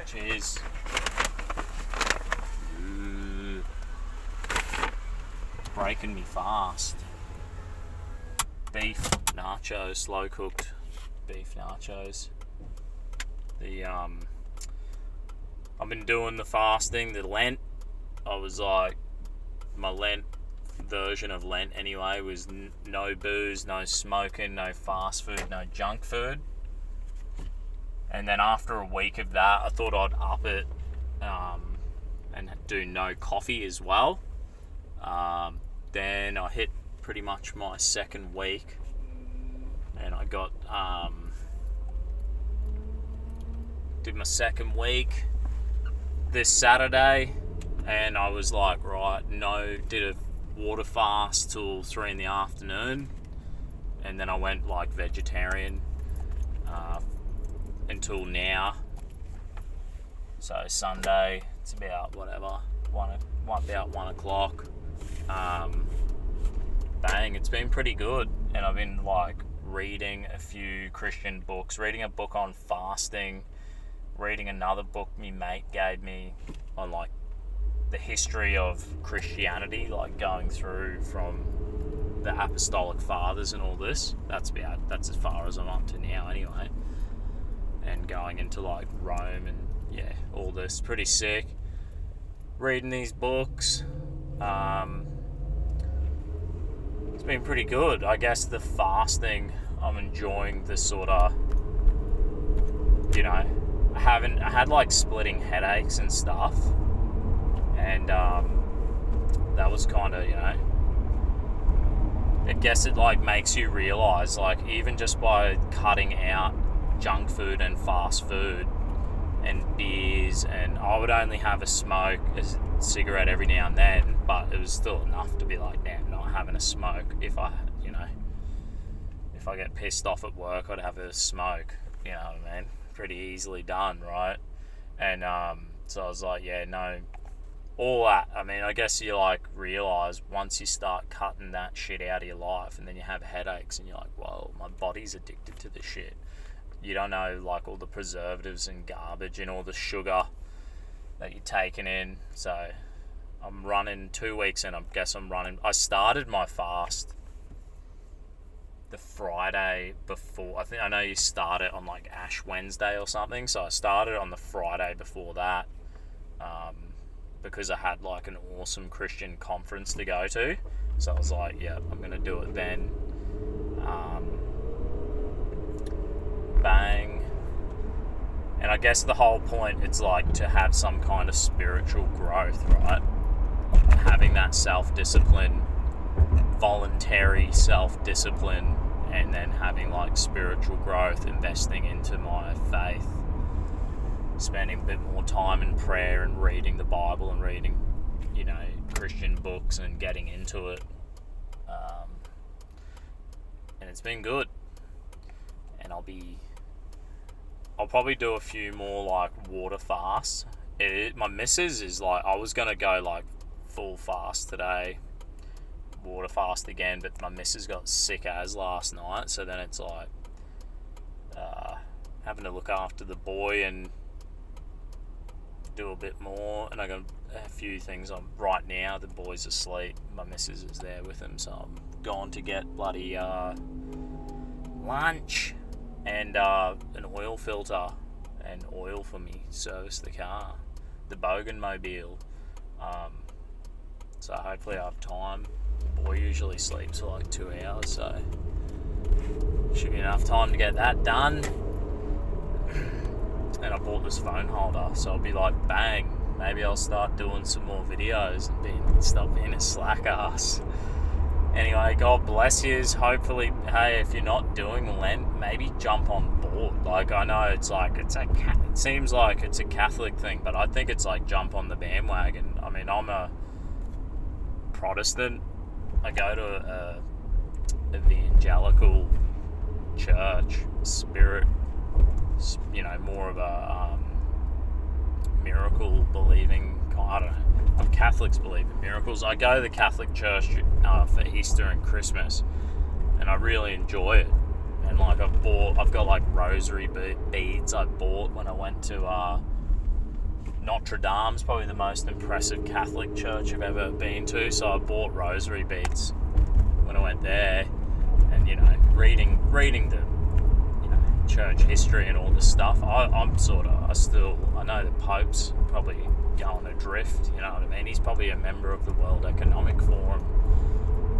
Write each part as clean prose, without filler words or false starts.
Cheers. Breaking me fast. Beef nachos, slow cooked beef nachos. I've been doing the fasting, the Lent. I was like, my Lent version of Lent anyway was no booze, no smoking, no fast food, no junk food. And then after a week of that, I thought I'd up it and do no coffee as well. Then I hit pretty much my second week, and I got did my second week this Saturday, and I was like, right, did a water fast till 3 in the afternoon, and then I went like vegetarian until now. So Sunday, it's about about 1 o'clock. It's been pretty good, and I've been like reading a few Christian books, reading a book on fasting, reading another book my mate gave me on like the history of Christianity, like going through from the apostolic fathers and all this. That's as far as I'm up to now anyway, and going into like Rome and all this. Pretty sick reading these books. It's been pretty good. I guess the fasting, I'm enjoying the sort of, I had like splitting headaches and stuff, and that was kind of, I guess it like makes you realize, like, even just by cutting out junk food and fast food and beers, and I would only have a cigarette every now and then, but it was still enough to be like, damn, not having a smoke. If I get pissed off at work, I'd have a smoke, you know what I mean? Pretty easily done, right? And so I was like, all that. I mean, I guess you like realize once you start cutting that shit out of your life, and then you have headaches, and you're like, whoa, my body's addicted to this shit. You don't know, like, all the preservatives and garbage and all the sugar that you're taking in. So I'm running 2 weeks, and I started my fast the Friday before. I know you start it on like Ash Wednesday or something, so I started on the Friday before that, because I had like an awesome Christian conference to go to. So I was like, yeah, I'm gonna do it then. Bang. And I guess the whole point, it's like to have some kind of spiritual growth, right? Having that self-discipline, voluntary self-discipline, and then having like spiritual growth, investing into my faith, spending a bit more time in prayer and reading the Bible and reading, Christian books and getting into it. And it's been good. And I'll probably do a few more like water fasts. My missus is like, I was gonna go like full fast today, water fast again, but my missus got sick as last night, so then it's like having to look after the boy and do a bit more. And I got a few things on right now. The boy's asleep, my missus is there with him, so I'm going to get bloody lunch and an oil filter and oil for me, service the car, the Bogan Mobile. So hopefully I have time. The boy usually sleeps for like 2 hours, so should be enough time to get that done. And I bought this phone holder, so I'll be like, bang, maybe I'll start doing some more videos and stop being a slack ass. Anyway, God bless yous. Hopefully, hey, if you're not doing Lent, maybe jump on board. Like, I know it's like, it seems like it's a Catholic thing, but I think it's like jump on the bandwagon. I mean, I'm a Protestant. I go to a evangelical church, spirit, more of a miracle believing, I don't know. Catholics believe in miracles. I go to the Catholic church for Easter and Christmas, and I really enjoy it. And like I've got like rosary beads I bought when I went to Notre Dame's probably the most impressive Catholic church I've ever been to, so I bought rosary beads when I went there, and reading the church history and all this stuff. I know the Pope's probably going adrift, you know what I mean? He's probably a member of the World Economic Forum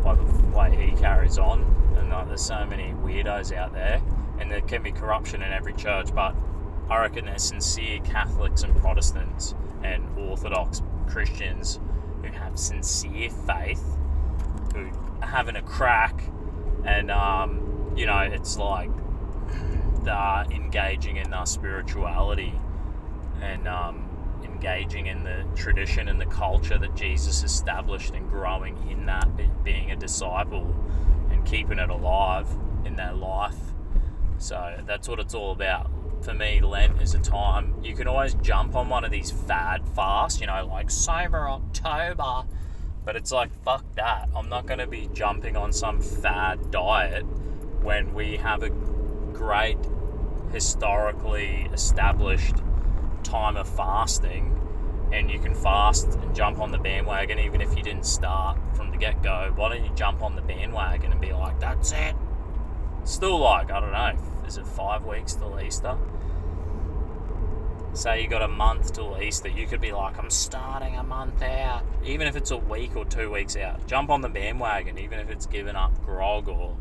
by the way he carries on, and there's so many weirdos out there, and there can be corruption in every church, but I reckon there's sincere Catholics and Protestants and Orthodox Christians who have sincere faith, who are having a crack, and it's like they're engaging in their spirituality and engaging in the tradition and the culture that Jesus established, and growing in that, being a disciple and keeping it alive in their life. So that's what it's all about. For me, Lent is a time, you can always jump on one of these fad fasts, like Sober October, but it's like, fuck that. I'm not going to be jumping on some fad diet when we have a great historically established time of fasting, and you can fast and jump on the bandwagon even if you didn't start from the get-go. Why don't you jump on the bandwagon and be like, that's it? Still, like, I don't know, is it 5 weeks till Easter? Say you got a month till Easter, you could be like, I'm starting a month out. Even if it's a week or 2 weeks out, jump on the bandwagon, even if it's giving up grog or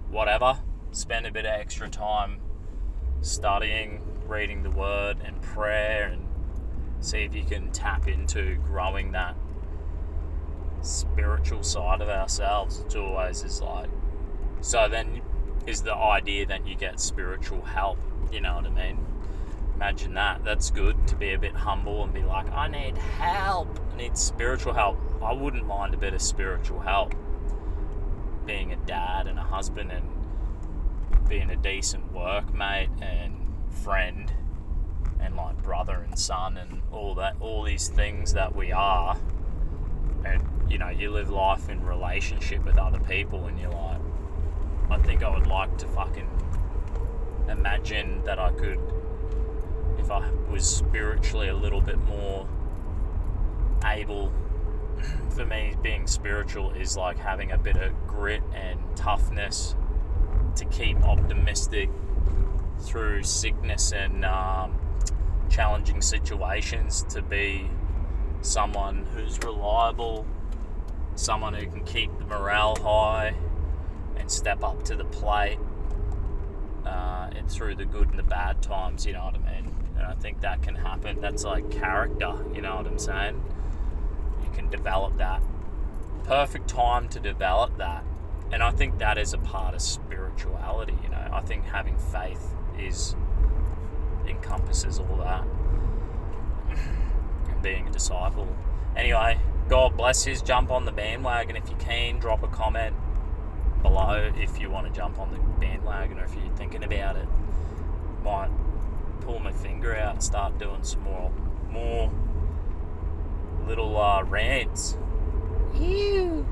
whatever. Spend a bit of extra time studying, reading the word and prayer, and see if you can tap into growing that spiritual side of ourselves. It always is like, so then is the idea that you get spiritual help, you know what I mean? Imagine that. That's good, to be a bit humble and be like, I need help, I need spiritual help. I wouldn't mind a bit of spiritual help, being a dad and a husband and being a decent workmate and friend and like brother and son and all these things that we are. And you live life in relationship with other people, and you're like, I think I would like to fucking imagine that I could, if I was spiritually a little bit more able. For me, being spiritual is like having a bit of grit and toughness to keep optimistic through sickness and challenging situations, to be someone who's reliable, someone who can keep the morale high and step up to the plate and through the good and the bad times, you know what I mean? And I think that can happen. That's like character, you know what I'm saying? You can develop that. Perfect time to develop that. And I think that is a part of spirituality, I think having faith encompasses all that. And being a disciple. Anyway, God bless you. Jump on the bandwagon if you can. Drop a comment below if you want to jump on the bandwagon, or if you're thinking about it. Might pull my finger out and start doing some more little rants. Ew.